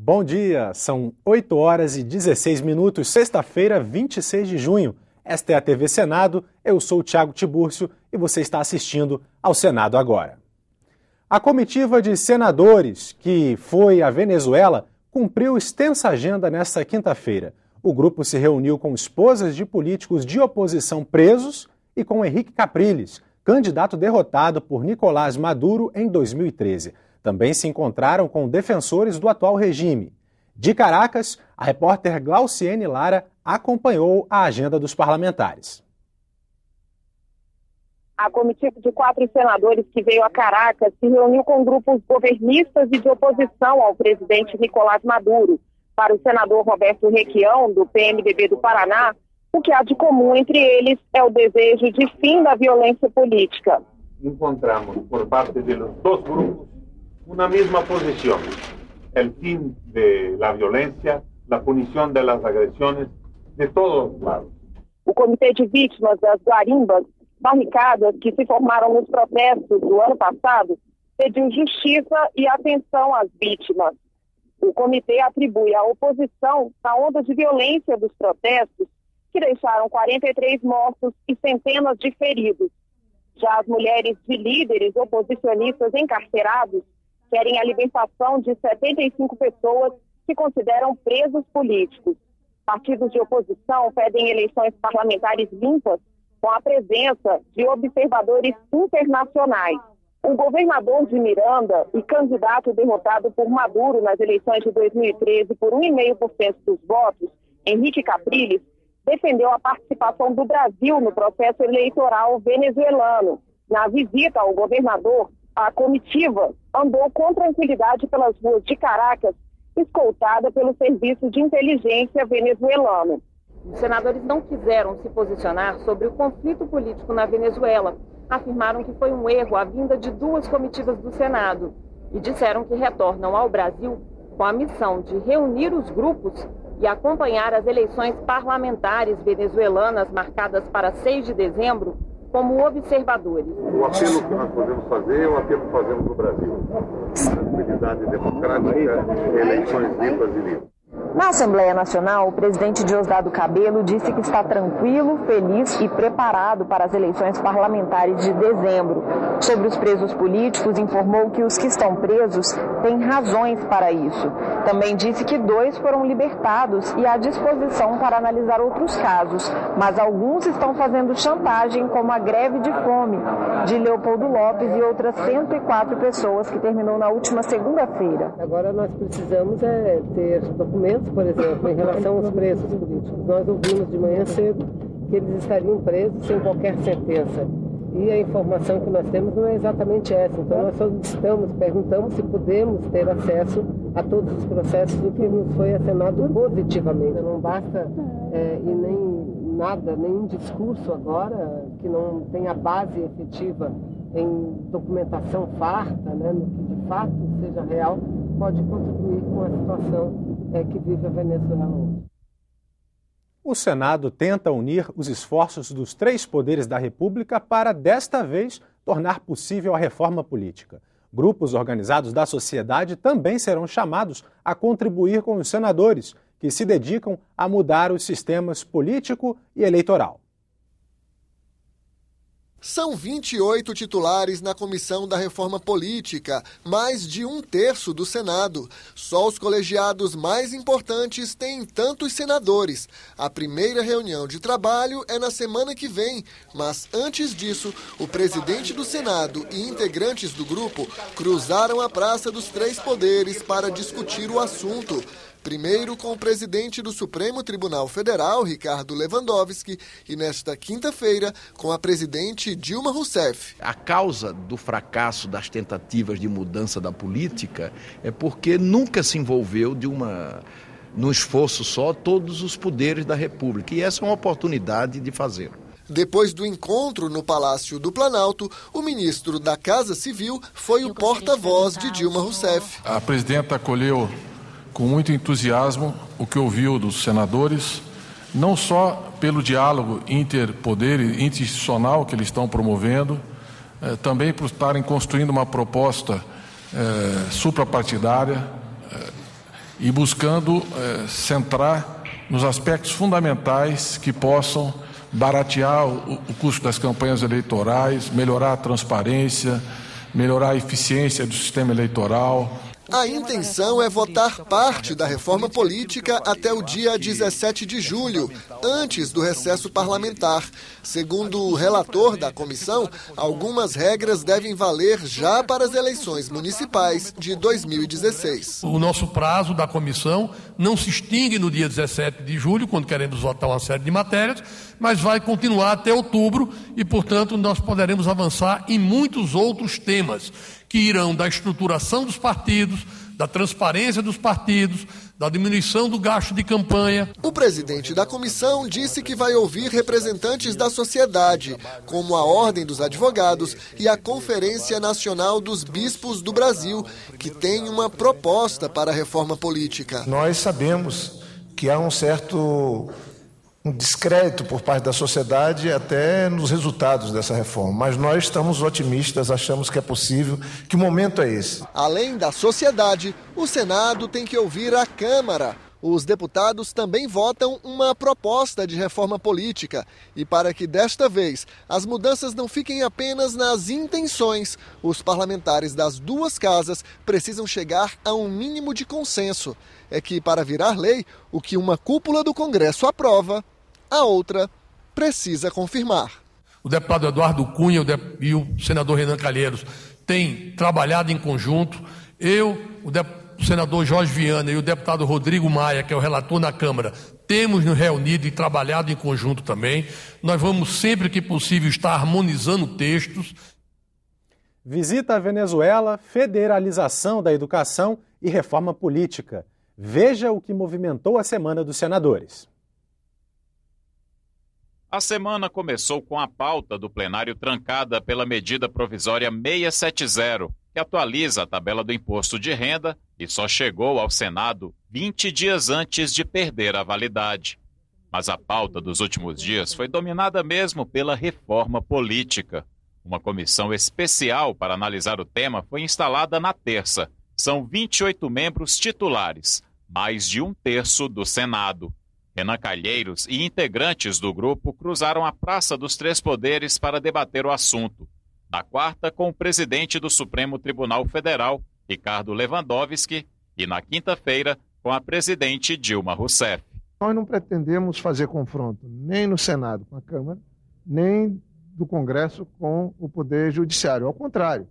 Bom dia, são 8 horas e 16 minutos, sexta-feira, 26 de junho. Esta é a TV Senado, eu sou o Thiago Tiburcio e você está assistindo ao Senado Agora. A comitiva de senadores que foi à Venezuela cumpriu extensa agenda nesta quinta-feira. O grupo se reuniu com esposas de políticos de oposição presos e com Henrique Capriles, candidato derrotado por Nicolás Maduro em 2013. Também se encontraram com defensores do atual regime. De Caracas, a repórter Glauciene Lara acompanhou a agenda dos parlamentares. A comitiva de 4 senadores que veio a Caracas se reuniu com grupos governistas e de oposição ao presidente Nicolás Maduro. Para o senador Roberto Requião, do PMDB do Paraná, o que há de comum entre eles é o desejo de fim da violência política. Encontramos por parte dos dois grupos uma mesma posição: o fim da violência, a punição das agressões de todos os lados. O Comitê de Vítimas das Guarimbas, barricadas que se formaram nos protestos do ano passado, pediu justiça e atenção às vítimas. O comitê atribui à oposição a onda de violência dos protestos, que deixaram 43 mortos e centenas de feridos. Já as mulheres de líderes oposicionistas encarcerados querem a libertação de 75 pessoas que consideram presos políticos. Partidos de oposição pedem eleições parlamentares limpas com a presença de observadores internacionais. O governador de Miranda e candidato derrotado por Maduro nas eleições de 2013 por 1,5% dos votos, Henrique Capriles, defendeu a participação do Brasil no processo eleitoral venezuelano. Na visita ao governador, a comitiva andou com tranquilidade pelas ruas de Caracas, escoltada pelo Serviço de Inteligência venezuelano. Os senadores não quiseram se posicionar sobre o conflito político na Venezuela. Afirmaram que foi um erro a vinda de 2 comitivas do Senado e disseram que retornam ao Brasil com a missão de reunir os grupos e acompanhar as eleições parlamentares venezuelanas marcadas para 6 de dezembro como observadores. O apelo que nós podemos fazer é o apelo que fazemos no Brasil: tranquilidade democrática, eleições limpas e livres. Na Assembleia Nacional, o presidente Diosdado Cabello disse que está tranquilo, feliz e preparado para as eleições parlamentares de dezembro. Sobre os presos políticos, informou que os que estão presos têm razões para isso. Também disse que 2 foram libertados e à disposição para analisar outros casos, mas alguns estão fazendo chantagem, como a greve de fome de Leopoldo Lopes e outras 104 pessoas que terminou na última segunda-feira. Agora nós precisamos ter documentos, por exemplo, em relação aos presos políticos. Nós ouvimos de manhã cedo que eles estariam presos sem qualquer sentença. E a informação que nós temos não é exatamente essa. Então nós solicitamos, perguntamos se podemos ter acesso a todos os processos, o que nos foi acenado positivamente. Não basta e nem nada, nenhum discurso agora que não tenha base efetiva em documentação farta, né, no que de fato seja real, pode contribuir com a situação que vive a Venezuela hoje. O Senado tenta unir os esforços dos 3 poderes da República para, desta vez, tornar possível a reforma política. Grupos organizados da sociedade também serão chamados a contribuir com os senadores, que se dedicam a mudar os sistemas político e eleitoral. São 28 titulares na Comissão da Reforma Política, mais de 1/3 do Senado. Só os colegiados mais importantes têm tantos senadores. A primeira reunião de trabalho é na semana que vem, mas antes disso, o presidente do Senado e integrantes do grupo cruzaram a Praça dos 3 Poderes para discutir o assunto. Primeiro com o presidente do Supremo Tribunal Federal, Ricardo Lewandowski, e nesta quinta-feira com a presidente Dilma Rousseff. A causa do fracasso das tentativas de mudança da política é porque nunca se envolveu num esforço só todos os poderes da República, e essa é uma oportunidade de fazer. Depois do encontro no Palácio do Planalto, o ministro da Casa Civil foi o porta-voz de Dilma Rousseff. A presidenta acolheu com muito entusiasmo o que ouviu dos senadores, não só pelo diálogo interpoder e institucional que eles estão promovendo, também por estarem construindo uma proposta suprapartidária e buscando centrar nos aspectos fundamentais que possam baratear o custo das campanhas eleitorais, melhorar a transparência, melhorar a eficiência do sistema eleitoral. A intenção é votar parte da reforma política até o dia 17 de julho, antes do recesso parlamentar. Segundo o relator da comissão, algumas regras devem valer já para as eleições municipais de 2016. O nosso prazo da comissão não se extingue no dia 17 de julho, quando queremos votar uma série de matérias, mas vai continuar até outubro e, portanto, nós poderemos avançar em muitos outros temas que irão da estruturação dos partidos, da transparência dos partidos, da diminuição do gasto de campanha. O presidente da comissão disse que vai ouvir representantes da sociedade, como a Ordem dos Advogados e a Conferência Nacional dos Bispos do Brasil, que tem uma proposta para a reforma política. Nós sabemos que há um certo descrédito por parte da sociedade até nos resultados dessa reforma. Mas nós estamos otimistas, achamos que é possível. Que momento é esse? Além da sociedade, o Senado tem que ouvir a Câmara. Os deputados também votam uma proposta de reforma política. E para que desta vez as mudanças não fiquem apenas nas intenções, os parlamentares das duas casas precisam chegar a um mínimo de consenso. É que para virar lei, o que uma cúpula do Congresso aprova, a outra precisa confirmar. O deputado Eduardo Cunha e o senador Renan Calheiros têm trabalhado em conjunto. O senador Jorge Viana e o deputado Rodrigo Maia, que é o relator na Câmara, temos nos reunido e trabalhado em conjunto também. Nós vamos, sempre que possível, estar harmonizando textos. Visita à Venezuela, federalização da educação e reforma política. Veja o que movimentou a Semana dos Senadores. A semana começou com a pauta do plenário trancada pela medida provisória 670, que atualiza a tabela do imposto de renda e só chegou ao Senado 20 dias antes de perder a validade. Mas a pauta dos últimos dias foi dominada mesmo pela reforma política. Uma comissão especial para analisar o tema foi instalada na terça. São 28 membros titulares, mais de 1/3 do Senado. Renan Calheiros e integrantes do grupo cruzaram a Praça dos Três Poderes para debater o assunto. Na quarta, com o presidente do Supremo Tribunal Federal, Ricardo Lewandowski, e na quinta-feira, com a presidente Dilma Rousseff. Nós não pretendemos fazer confronto nem no Senado com a Câmara, nem do Congresso com o Poder Judiciário. Ao contrário,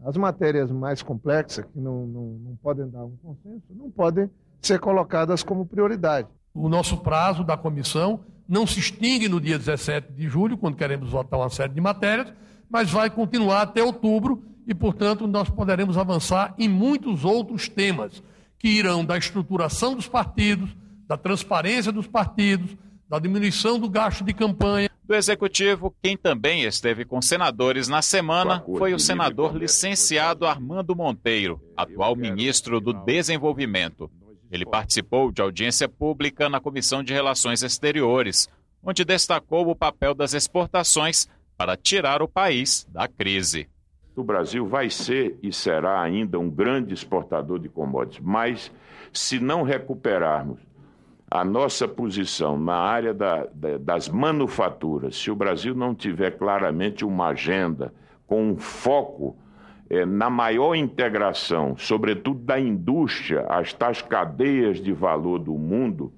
as matérias mais complexas, que não podem dar um consenso, não podem ser colocadas como prioridade. O nosso prazo da comissão não se extingue no dia 17 de julho, quando queremos votar uma série de matérias, mas vai continuar até outubro e, portanto, nós poderemos avançar em muitos outros temas que irão da estruturação dos partidos, da transparência dos partidos, da diminuição do gasto de campanha. Do Executivo, quem também esteve com senadores na semana foi o senador licenciado Armando Monteiro, atual ministro do Desenvolvimento. Ele participou de audiência pública na Comissão de Relações Exteriores, onde destacou o papel das exportações para tirar o país da crise. O Brasil vai ser e será ainda um grande exportador de commodities, mas se não recuperarmos a nossa posição na área das manufaturas, se o Brasil não tiver claramente uma agenda com um foco na maior integração, sobretudo da indústria, as tais cadeias de valor do mundo,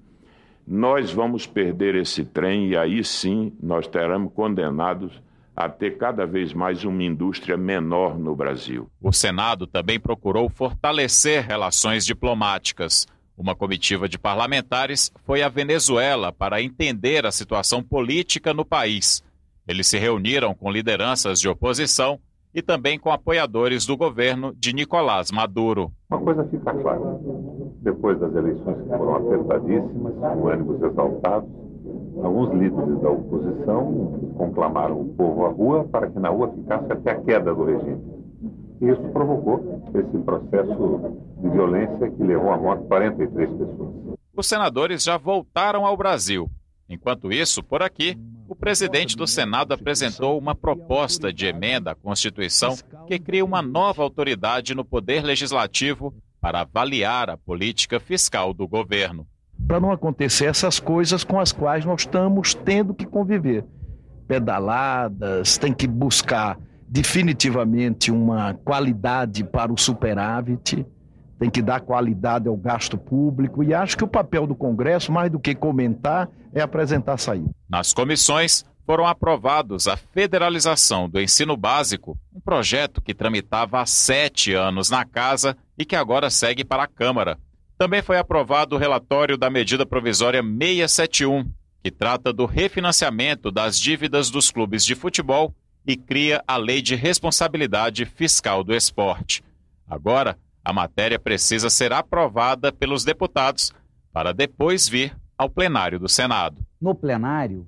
nós vamos perder esse trem e aí sim nós teremos condenados a ter cada vez mais uma indústria menor no Brasil. O Senado também procurou fortalecer relações diplomáticas. Uma comitiva de parlamentares foi à Venezuela para entender a situação política no país. Eles se reuniram com lideranças de oposição e também com apoiadores do governo de Nicolás Maduro. Uma coisa fica clara, depois das eleições que foram apertadíssimas, com ânimos exaltados, alguns líderes da oposição conclamaram o povo à rua para que na rua ficasse até a queda do regime. E isso provocou esse processo de violência que levou à morte de 43 pessoas. Os senadores já voltaram ao Brasil. Enquanto isso, por aqui, o presidente do Senado apresentou uma proposta de emenda à Constituição que cria uma nova autoridade no Poder Legislativo para avaliar a política fiscal do governo. Para não acontecer essas coisas com as quais nós estamos tendo que conviver. Pedaladas, tem que buscar definitivamente uma qualidade para o superávit, tem que dar qualidade ao gasto público, e acho que o papel do Congresso, mais do que comentar, é apresentar saída. Nas comissões foram aprovados a federalização do ensino básico, um projeto que tramitava há 7 anos na Casa e que agora segue para a Câmara. Também foi aprovado o relatório da medida provisória 671, que trata do refinanciamento das dívidas dos clubes de futebol e cria a Lei de Responsabilidade Fiscal do Esporte. Agora, a matéria precisa ser aprovada pelos deputados para depois vir ao plenário do Senado. No plenário,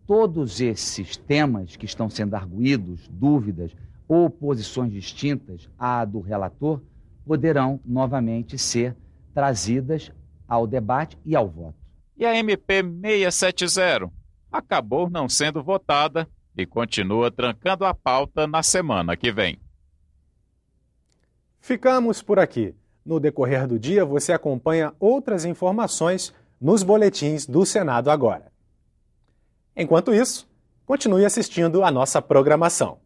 todos esses temas que estão sendo arguídos, dúvidas ou posições distintas à do relator, poderão novamente ser trazidas ao debate e ao voto. E a MP 670 acabou não sendo votada e continua trancando a pauta na semana que vem. Ficamos por aqui. No decorrer do dia, você acompanha outras informações nos boletins do Senado Agora. Enquanto isso, continue assistindo a nossa programação.